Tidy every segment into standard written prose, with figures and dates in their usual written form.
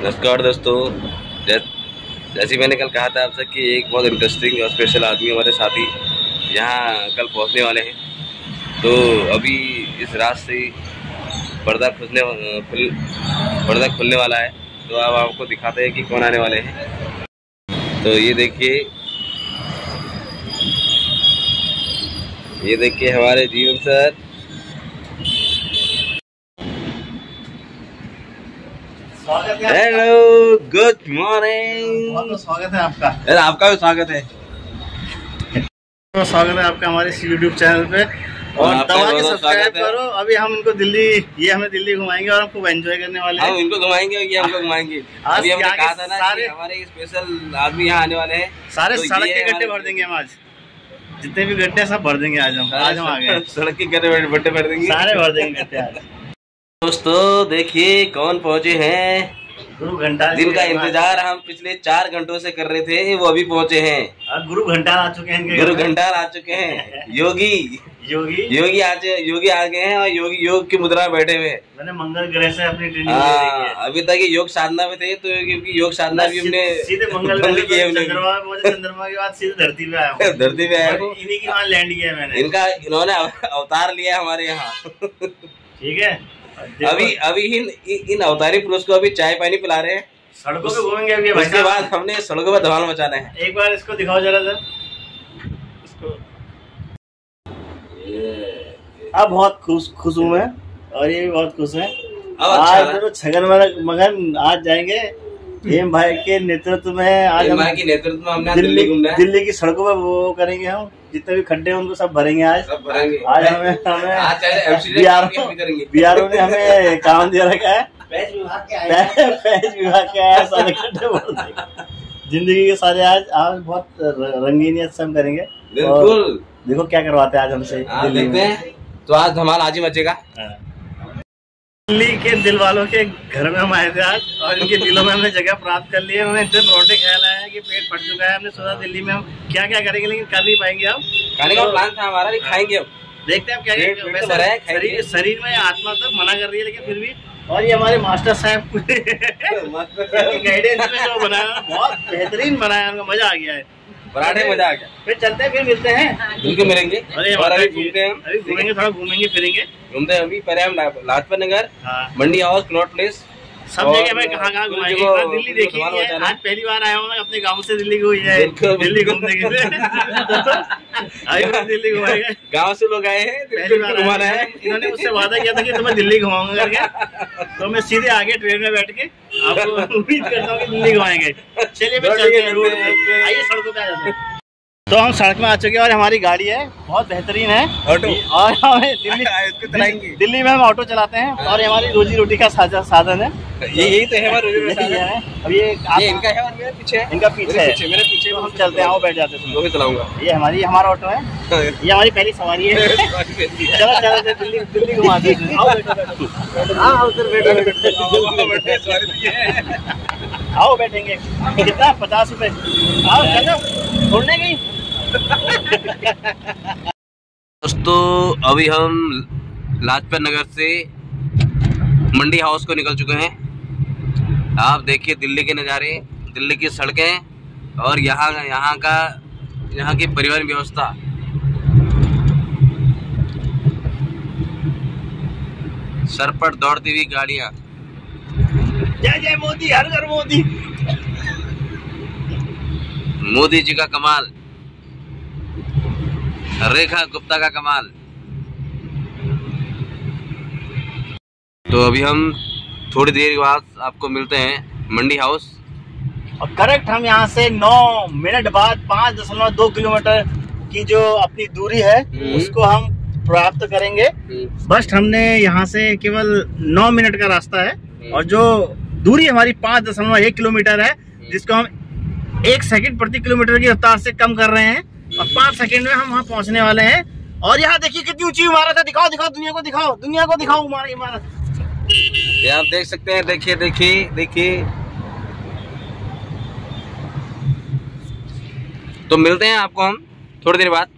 नमस्कार दोस्तों, जैसे मैंने कल कहा था आपसे कि एक बहुत इंटरेस्टिंग और स्पेशल आदमी हमारे साथी यहाँ कल पहुँचने वाले हैं। तो अभी इस रात से पर्दा खुलने वाला है। तो अब आपको दिखाते हैं कि कौन आने वाले हैं। तो ये देखिए हमारे जीवन सर। Hello, good morning. बहुत स्वागत है आपका। यार आपका भी स्वागत है। तो स्वागत है आपका हमारे YouTube चैनल पे और दबा के सब्सक्राइब करो। अभी हम इनको हमें दिल्ली घुमाएंगे और हम खूब एंजॉय करने वाले हैं। हम इनको घुमाएंगे और ये हमको घुमाएंगे। अभी हमने कहा था ना कि हमारे स्पेशल आदमी यहाँ आने वाले हैं। सारे सड़क के गड्ढे भर देंगे हम आज। जितने भी गड्ढे सब भर देंगे आज हम आ गए। सड़क के गड्ढे भर देंगे, सारे भर देंगे गड्ढे आज। दोस्तों देखिए कौन पहुँचे हैं। गुरु घंटाल जिनका इंतजार हम पिछले 4 घंटों से कर रहे थे, वो अभी पहुँचे हैं। गुरु घंटाल आ चुके हैं। गुरु घंटाल आ चुके हैं। योगी आ गए हैं और योग की मुद्रा में बैठे हुए हैं। मैंने मंगल ग्रह से अपनी ट्रेनिंग अभी तक ये योग साधना में थे, तो क्योंकि योग साधना भी हमने सीधे मंगल ग्रह की है। चंद्रमा के बाद सीधे धरती पे आया। धरती पे आया, इन्हीं की वहाँ लैंड किया मैंने। इन्होंने अवतार लिया हमारे यहाँ। ठीक है। अभी इन अवतारी पुरुष को अभी चाय पानी पिला रहे हैं। सड़कों पे घूमेंगे अभी। उसके बाद हमने सड़कों पे धमाल मचाना है। एक बार इसको दिखाओ जरा सर। इसको अब बहुत खुश हूँ मैं और ये भी बहुत खुश है। आज तो छगन मगन आज जाएंगे हेम भाई के नेतृत्व में। आज हम हमने दिल्ली की सड़कों पर वो करेंगे। हम जितने भी खड्डे हैं उनको सब भरेंगे आज। आज हमें बीआरओ ने हमें काम दिया रखा है। पैच विभाग के आया सारे खड्डे भर देंगे। जिंदगी के सारे आज बहुत रंगीनियत से हम करेंगे। बिल्कुल। देखो क्या करवाते हैं आज हमसे दिल्ली में। तो आज धमाल आज ही मचेगा। दिल्ली के दिल वालों के घर में हम आए थे आज और इनके दिलों में हमने जगह प्राप्त कर ली है। उन्होंने इतने परोठे ख्याल आया है कि पेट फट चुका है। हमने सोचा दिल्ली में हम क्या क्या करेंगे, लेकिन कर नहीं पाएंगे। हम खाने का प्लान था हमारा, खाएंगे अब देखते हैं क्या। शरीर में आत्मा तक मना कर रही है, लेकिन फिर भी। और ये हमारे मास्टर साहब गाइडेंस में जो बनाया बहुत बेहतरीन बनाया, उनको मजा आ गया है। पराठे मजा आ गया। फिर चलते हैं, फिर मिलते हैं। बिल्कुल मिलेंगे। अभी घूमते हैं, थोड़ा घूमेंगे फिरेंगे। घूमते अभी पहले हम लाजपत नगर, मंडी हाउस, क्लॉट प्लेस, सब जगह में कहाँ घुमाएंगे। दिल्ली देखी है, आज पहली बार आया हूँ मैं अपने गांव से दिल्ली को दिल्ली घूमने के लिए। दिल्ली घुमाएंगे। गांव से लोग आए हैं घुमाना है। इन्होंने मुझसे वादा किया था कि तुम्हें दिल्ली घुमाऊंगा करके, तो मैं सीधे आगे ट्रेन में बैठ के आपको उम्मीद करता हूँ कि दिल्ली घुमाएंगे। चलिए चलते हैं रोड पे, आइए सड़कों पे आ जाते हैं। तो हम सड़क में आ चुके हैं और हमारी गाड़ी है बहुत बेहतरीन है ऑटो। और हमें दिल्ली में हम ऑटो चलाते हैं और हमारी रोजी रोटी का साधन है। यही तो है हमारा रोजी रोटी का है। अब ये इनका है और मेरे पीछे है। इनका पीछे है, मेरे पीछे। तो हम चलते हैं, आओ बैठ जाते हैं। मैं चलाऊंगा। ये हमारा ऑटो है। ये हमारी पहली सवारी है। चलो चलो दिल्ली घुमाते हैं। आओ आओ बैठेंगे। कितना 50 रुपए। आओ चलो छोड़ने गई। दोस्तों अभी हम लाजपत नगर से मंडी हाउस को निकल चुके हैं। आप देखिए दिल्ली के नज़ारे, दिल्ली की सड़कें और यहाँ की परिवहन व्यवस्था। सर पर दौड़ती हुई गाड़ियाँ। जय जय मोदी, हर घर मोदी। मोदी जी का कमाल, रेखा गुप्ता का कमाल। तो अभी हम थोड़ी देर बाद आपको मिलते हैं मंडी हाउस। और करेक्ट हम यहाँ से 9 मिनट बाद 5.2 किलोमीटर की जो अपनी दूरी है उसको हम प्राप्त करेंगे। बस हमने यहाँ से केवल 9 मिनट का रास्ता है और जो दूरी हमारी 5.1 किलोमीटर है, जिसको हम 1 सेकंड प्रति किलोमीटर की रफ्तार से कम कर रहे हैं और 5 सेकंड में हम वहाँ पहुँचने वाले हैं। और यहाँ देखिए कितनी ऊंची इमारत है। दिखाओ दुनिया को दिखाओ हमारी इमारत। ये आप देख सकते हैं। देखिए। तो मिलते हैं आपको हम थोड़ी देर बाद।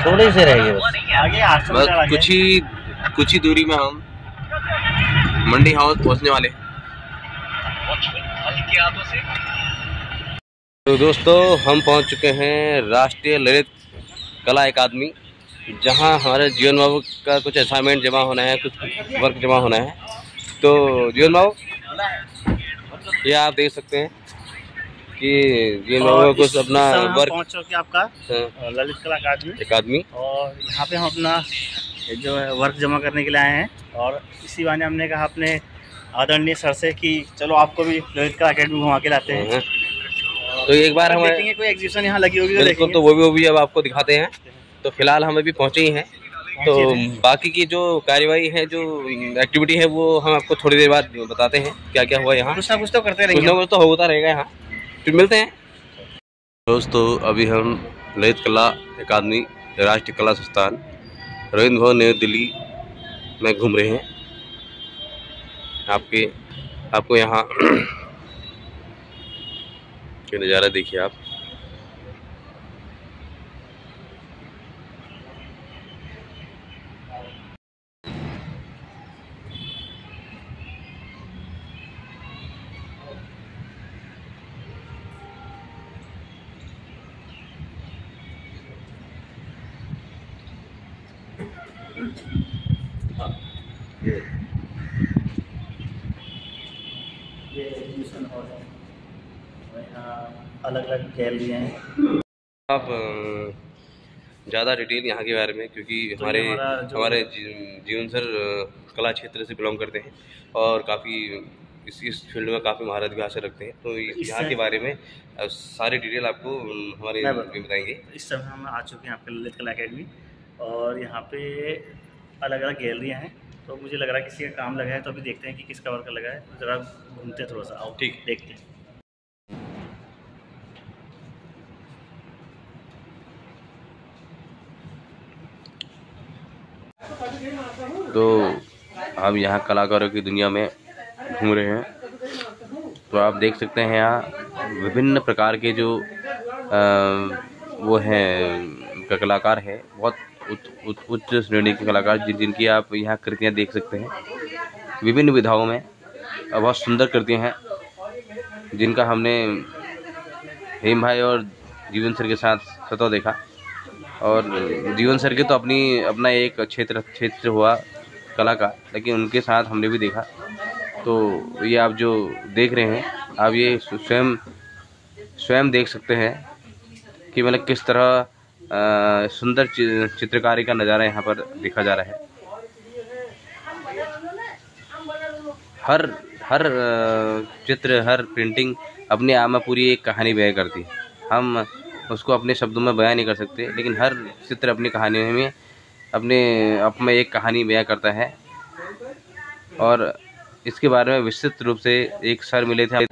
थोड़ी से रहेगी बस। कुछ ही दूरी में हम मंडी हाउस पहुंचने वाले। हल्के हाथों से। तो दोस्तों हम पहुंच चुके हैं राष्ट्रीय ललित कला अकादमी, जहां हमारे जीवन बाबू का कुछ असाइनमेंट जमा होना है, कुछ वर्क जमा होना है। तो जीवन बाबू, ये आप देख सकते हैं कि जीवन बाबू को कुछ अपना वर्क पहुंच चुके आपका ललित कला अकादमी, और यहाँ पे हम अपना जो है वर्क जमा करने के लिए आए हैं। और इसी बहाने हमने कहा अपने आदरणीय सर से कि चलो आपको भी ललित कला अकादमी घुमा के लाते हैं। तो एक बार हम देखेंगे कोई एग्जीबिशन यहाँ लगी होगी तो बिल्कुल, तो वो भी अब आपको दिखाते हैं। तो फिलहाल हम अभी पहुँचे ही हैं, तो बाकी की जो कार्यवाही है, जो एक्टिविटी है, वो हम आपको थोड़ी देर बाद बताते हैं क्या क्या हुआ यहाँ। कुछ ना कुछ तो करते रहेंगे, कुछ ना कुछ तो होता रहेगा यहाँ। फिर मिलते हैं दोस्तों। अभी हम ललित कला अकादमी, राष्ट्रीय कला संस्थान, रविंद्र भवन, नई दिल्ली में घूम रहे हैं। आपको यहाँ के नज़ारा देखिए आप। ये एग्जीबिशन हॉल है और यहाँ अलग अलग गैलरियाँ हैं। आप ज़्यादा डिटेल यहाँ के बारे में, क्योंकि तो हमारे जीवन सर कला क्षेत्र से बिलोंग करते हैं और काफ़ी इस फील्ड में काफ़ी महारत भी हासिल रखते हैं। तो यहाँ के बारे में सारी डिटेल आपको हमारे बताएंगे। इस समय हम आ चुके हैं आपके ललित कला अकेडमी, और यहाँ पे अलग अलग गैलरियाँ हैं। तो मुझे लग रहा है किसी का काम लगा है, तो अभी देखते हैं कि किसका वर्क लगा है। ज़रा घूमते थोड़ा सा, आओ ठीक देखते हैं। तो हम यहाँ कलाकारों की दुनिया में घूम रहे हैं। तो आप देख सकते हैं यहाँ विभिन्न प्रकार के जो वो हैं कलाकार हैं, बहुत उच्च श्रेणी के कलाकार, जिनकी आप यहाँ कृतियाँ देख सकते हैं विभिन्न विधाओं में, और बहुत सुंदर कृतियाँ हैं, जिनका हमने हेम भाई और जीवन सर के साथ स्वतः देखा। और जीवन सर के तो अपना एक क्षेत्र हुआ कला का, लेकिन उनके साथ हमने भी देखा। तो ये आप जो देख रहे हैं, आप ये स्वयं देख सकते हैं कि मतलब किस तरह सुंदर चित्रकारी का नज़ारा यहाँ पर देखा जा रहा है। हर चित्र, हर प्रिंटिंग अपने आप में पूरी एक कहानी बयां करती है। हम उसको अपने शब्दों में बयां नहीं कर सकते, लेकिन हर चित्र अपनी कहानी में अपने में एक कहानी बयां करता है। और इसके बारे में विस्तृत रूप से एक सर मिले थे।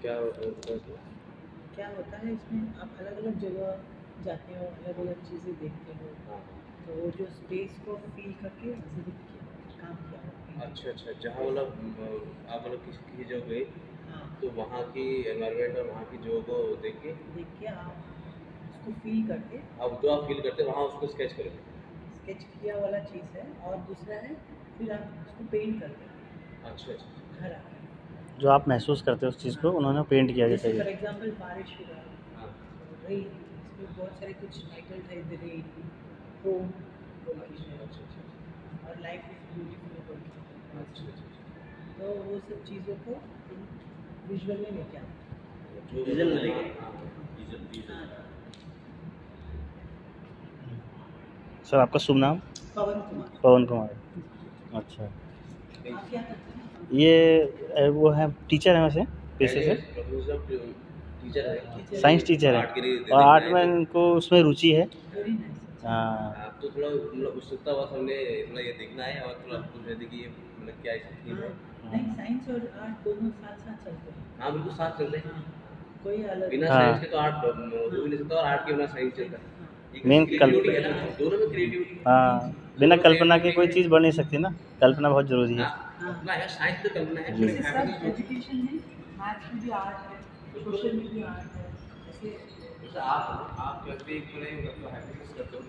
क्या होता है इसमें, आप अलग अलग जगह जाते हो, अलग अलग चीज़ें देखते हो, तो वो जो स्पेस को फील करके काम किया। अच्छा, जहाँ मतलब आप किसी जगह गए, हाँ, तो वहाँ की एनवायरनमेंट और वहाँ की जगह को देख के आप उसको फील करके, अब जो आप फील करते हैं वहाँ उसको स्केच करेंगे। स्केच किया वाला चीज़ है। और दूसरा है फिर आप उसको पेंट करते हैं। अच्छा, घर आके जो आप महसूस करते हो उस चीज़ को उन्होंने पेंट किया। जैसे फॉर एग्जांपल बारिश हो रहा है, रेन, इसमें बहुत सारे कुछ टाइटल थे, द रेन, होम, और लाइफ इज ब्यूटीफुल। तो वो सब चीज़ों को विजुअल में लेके आते हैं। सर आपका शुभ नाम? पवन कुमार। अच्छा, ये वो है टीचर है वैसे पेशे से? टीचर है, साइंस टीचर है, और आर्ट में इनको उसमें रुचि है। हाँ, तो थोड़ा उत्सुकता बस हमने इतना ये देखना है, और थोड़ा पूछ रहे थे कि ये मतलब क्या ऐसी थीम है। नहीं, साइंस और आर्ट दोनों साथ साथ चलते हैं। हाँ बिल्कुल साथ चलते हैं, कोई अलग बिना साइंस के तो आर्ट हो नहीं सकता, और आर्ट के बिना साइंस चलता है। मेन क्रिएटिविटी है ना, दोनों में क्रिएटिविटी। हाँ, बिना कल्पना के कोई चीज़ बन नहीं सकती ना, कल्पना बहुत जरूरी है। अपना है साइंस तो कल्पना है, सब एजुकेशन है, मैथ्स में भी आर्ट है, सोशल में भी आर्ट है। जैसे आप करते एक बड़े मतलब हैप्पीनेस करते हो,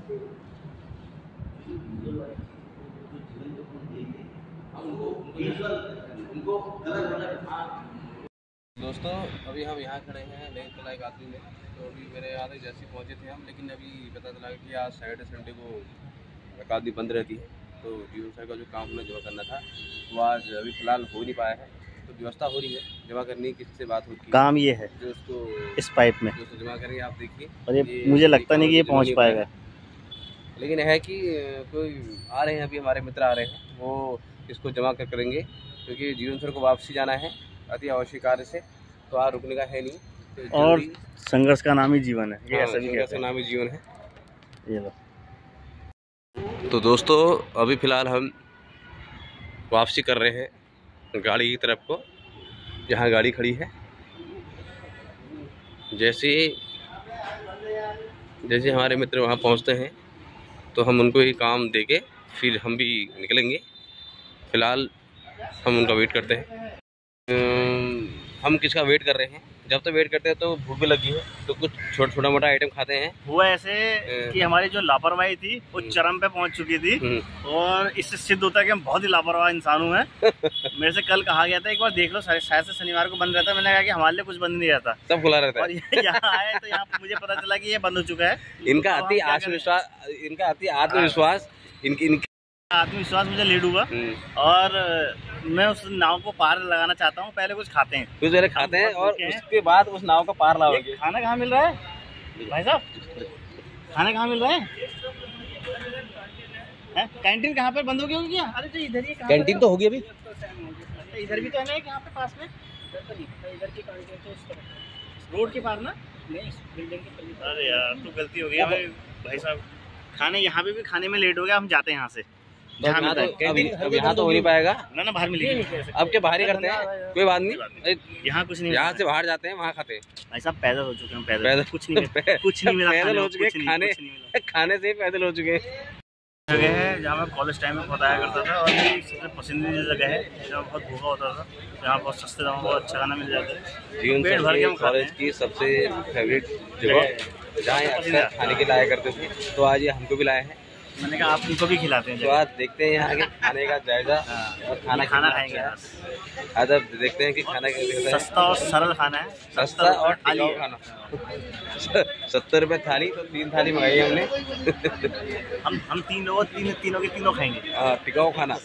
दोस्तों अभी हम यहाँ खड़े हैं लेक कला एक आदमी में। तो अभी मेरे याद है जैसे पहुँचे थे हम, लेकिन अभी पता चला कि आज सैटरडे संडे को एक आदमी बंद रहती है। तो जीवन सर का जो काम हमें जमा करना था वो आज अभी फ़िलहाल हो नहीं पाया है। तो व्यवस्था हो रही है जमा करने की, किससे बात होती है। काम ये है जो उसको इस पाइप में जो उसको जमा करेंगे, आप देखिए। और ये मुझे लगता नहीं कि ये पहुँच पाएगा, लेकिन है कि कोई आ रहे हैं, अभी हमारे मित्र आ रहे हैं, वो इसको जमा कर करेंगे। क्योंकि जीवन सर को वापसी जाना है अति आवश्यक कार्य से, तो आज रुकने का है नहीं। तो और संघर्ष का नाम ही जीवन है, ये ऐसा भी संघर्ष कहते का हैं। नाम ही जीवन है। ये लो। तो दोस्तों अभी फ़िलहाल हम वापसी कर रहे हैं गाड़ी की तरफ को, जहाँ गाड़ी खड़ी है। जैसे हमारे मित्र वहाँ पहुँचते हैं तो हम उनको ये काम देके फिर हम भी निकलेंगे। फ़िलहाल हम उनका वेट करते हैं। हम किसका वेट कर रहे हैं? जब तक वेट करते हैं तो भूख भी लगी है, तो कुछ छोटा मोटा आइटम खाते हैं। हुआ ऐसे कि हमारी जो लापरवाही थी वो चरम पे पहुंच चुकी थी, और इससे सिद्ध होता है कि हम बहुत ही लापरवाह इंसान हैं। मेरे से कल कहा गया था एक बार देख लो शायद से शनिवार को बंद रहता है, मैंने कहा कि हमारे लिए कुछ बंद नहीं रहता, सब खुला रहता है। और यहाँ आए तो यहाँ मुझे पता चला कि ये बंद हो चुका है। इनका अति आत्मविश्वास आत्मविश्वास मुझे लीड हुआ, और मैं उस नाव को पार लगाना चाहता हूँ। पहले कुछ खाते हैं, कुछ पहले खाते हैं और उसके बाद उस नाव को पार लाओगे। खाना कहाँ मिल रहा है भाई साहब? खाना कहाँ मिल रहा है? कैंटीन कहाँ पर बंद हो गई क्या? अरे तो इधर ही कैंटीन तो होगी अभी, इधर भी तो है ना यहाँ पे पास में। इधर की रोड के पार ना, बिल्डिंग के। अरे यार तो गलती हो गई भाई साहब। खाने यहाँ पे भी खाने में लेट हो गया, हम जाते हैं यहाँ से। अब यहाँ तो हो नहीं पाएगा ना, बाहर मिलेगी। अब के बाहर ही करते हैं, कोई बात नहीं। यहाँ कुछ नहीं, यहाँ से बाहर जाते हैं, वहाँ खाते हैं। भाई साहब पैदल हो चुके हैं, पैदल कुछ नहीं मिला, पैदल हो चुके, खाने से पैदल हो चुके हैं। जगह है जहाँ मैं कॉलेज टाइम में बताया करता था, और मेरी सबसे पसंदीदा जगह है जहाँ बहुत भूखा होता था, जहाँ बहुत सस्ते दाम बहुत अच्छा खाना मिल जाता है। जीवन पेट भर के हम कॉलेज की सबसे फेवरेट जगह, जहाँ अक्सर खाने के लाया करते थे, तो आज ये हमको भी लाए हैं। मैंने कहा आप उनको भी खिलाते हैं, तो आज देखते हैं यहाँ के खाने का जायजा और खाना खाएंगे। आज अब देखते हैं कि खाना कैसे। सस्ता और सरल खाना है, सस्ता और टिकाऊ खाना। 70 रुपये थाली, तो 3 थाली मंगाई हमने। हम तीनों के तीनों खाएंगे। हाँ, टिकाऊ खाना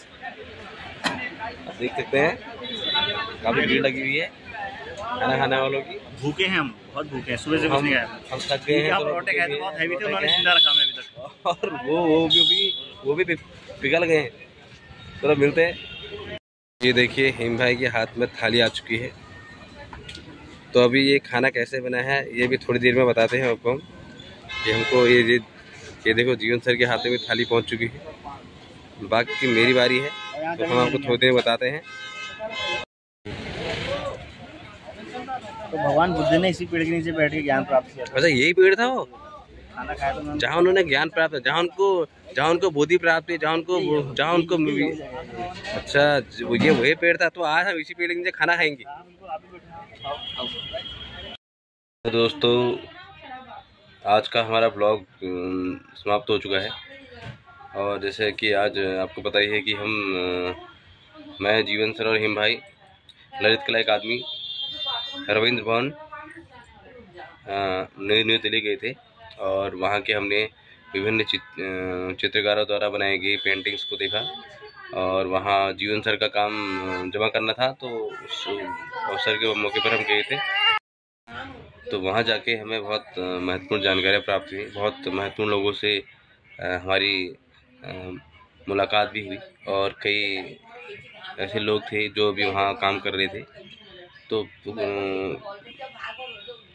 देख सकते हैं, काफ़ी भीड़ लगी हुई है खाना खाने वालों की। भूखे हैं हम, बहुत भूखे हैं, सुबह से कुछ नहीं खाया। हम थक गए हैं, परोठे खाए थे, बहुत हैवी थे, उन्होंने जिंदा रखा हमें अभी तक। और वो भी पिघल गए हैं। चलो मिलते हैं। ये देखिए हिम भाई के हाथ में थाली आ चुकी है। तो अभी ये खाना कैसे बना है ये भी थोड़ी देर में बताते हैं आपको हम। ये हमको ये देखो जीवन सर के हाथ में थाली पहुंच चुकी है। बाकी मेरी बारी है, तो हम आपको थोड़ी देर में बताते हैं। तो भगवान बुद्ध ने इसी पेड़ के नीचे बैठ के ज्ञान प्राप्त किया था। अच्छा यही पेड़ था वो, खाना खाया तो जहाँ उन्होंने ज्ञान प्राप्त, जहाँ उनको बोधि प्राप्त हुई, जहाँ उनको अच्छा ये वही पेड़ था। तो आज हम इसी पेड़ के नीचे खाना खाएंगे। तो दोस्तों आज का हमारा ब्लॉग समाप्त हो चुका है। और जैसे कि आज आपको पता ही है कि मैं जीवन सर और हिम भाई ललित कला अकादमी रविंद्र भवन न्यू दिल्ली गए थे, और वहाँ के हमने विभिन्न चित्रकारों द्वारा बनाई गई पेंटिंग्स को देखा, और वहाँ जीवन सर का काम जमा करना था, तो उस अवसर के मौके पर हम गए थे। तो वहाँ जाके हमें बहुत महत्वपूर्ण जानकारियाँ प्राप्त हुई, बहुत महत्वपूर्ण लोगों से हमारी मुलाकात भी हुई, और कई ऐसे लोग थे जो भी वहाँ काम कर रहे थे। तो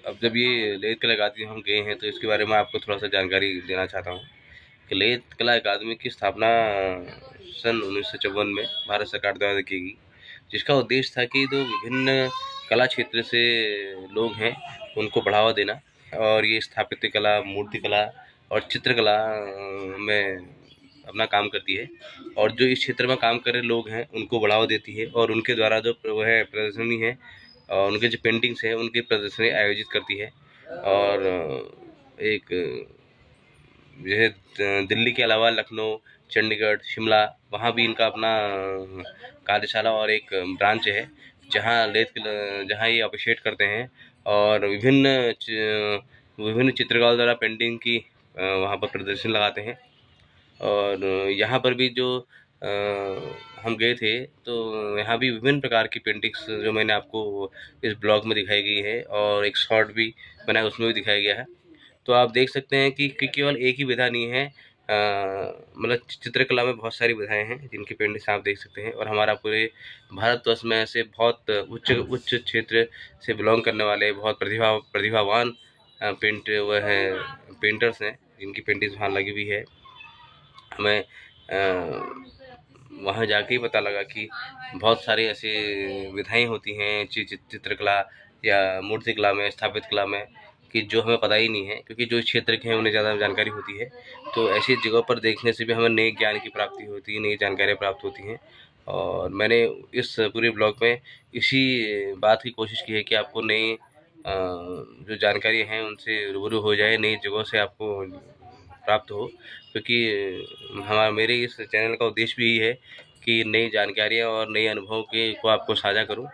अब जब ये ललित कला अकादमी हम गए हैं, तो इसके बारे में आपको थोड़ा सा जानकारी देना चाहता हूँ कि ललित कला अकादमी की स्थापना सन 1954 में भारत सरकार द्वारा की गई, जिसका उद्देश्य था कि जो विभिन्न कला क्षेत्र से लोग हैं उनको बढ़ावा देना, और ये स्थापत्य कला, मूर्ति कला और चित्रकला में अपना काम करती है, और जो इस क्षेत्र में काम कर रहे लोग हैं उनको बढ़ावा देती है, और उनके द्वारा जो है प्रदर्शनी है और उनके जो पेंटिंग्स हैं उनकी प्रदर्शनी आयोजित करती है, और एक जैसे दिल्ली के अलावा लखनऊ, चंडीगढ़, शिमला, वहाँ भी इनका अपना कार्यशाला और एक ब्रांच है जहाँ ये अप्रिशिएट करते हैं और विभिन्न चित्रकारों द्वारा पेंटिंग की वहाँ पर प्रदर्शन लगाते हैं। और यहाँ पर भी जो हम गए थे तो यहाँ भी विभिन्न प्रकार की पेंटिंग्स जो मैंने आपको इस ब्लॉग में दिखाई गई है और एक शॉर्ट भी बनाया उसमें भी दिखाया गया है। तो आप देख सकते हैं कि केवल एक ही विधा नहीं है, मतलब चित्रकला में बहुत सारी विधाएं हैं जिनकी पेंटिंग्स आप देख सकते हैं। और हमारा पूरे भारतवर्ष में से बहुत उच्च क्षेत्र से बिलोंग करने वाले बहुत प्रतिभावान पेंटर्स हैं जिनकी पेंटिंग्स वहाँ लगी हुई है। हमें वहाँ जाके ही पता लगा कि बहुत सारे ऐसे विधाएं होती हैं चित्रकला या मूर्तिकला में, स्थापित कला में, कि जो हमें पता ही नहीं है, क्योंकि जो क्षेत्र के हैं उन्हें ज़्यादा जानकारी होती है। तो ऐसी जगहों पर देखने से भी हमें नए ज्ञान की प्राप्ति होती है, नई जानकारियाँ प्राप्त होती हैं। और मैंने इस पूरे ब्लॉग में इसी बात की कोशिश की है कि आपको नई जो जानकारी हैं उनसे रूबरू हो जाए, नई जगहों से आपको प्राप्त हो, क्योंकि मेरे इस चैनल का उद्देश्य भी यही है कि नई जानकारियाँ और नए अनुभव को आपको साझा करूं।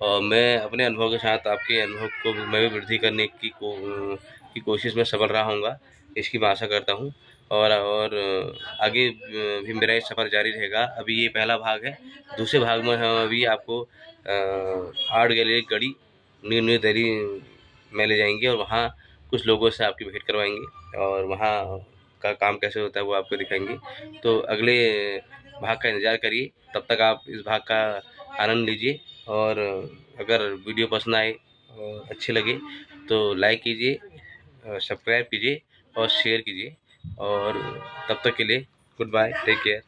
और मैं अपने अनुभव के साथ आपके अनुभव को मैं भी वृद्धि करने की कोशिश में सफल रहा हूँगा, इसकी मैं आशा करता हूँ। और आगे भी मेरा ये सफ़र जारी रहेगा। अभी ये पहला भाग है। दूसरे भाग में हम अभी आपको आर्ट गैलरी गढ़ी न्यू दिल्ली में ले जाएंगे और वहाँ कुछ लोगों से आपकी भेंट करवाएंगे और वहाँ का काम कैसे होता है वो आपको दिखाएंगे। तो अगले भाग का इंतज़ार करिए, तब तक आप इस भाग का आनंद लीजिए। और अगर वीडियो पसंद आए और अच्छे लगे तो लाइक कीजिए, सब्सक्राइब कीजिए और शेयर कीजिए। और तब तक के लिए गुड बाय, टेक केयर।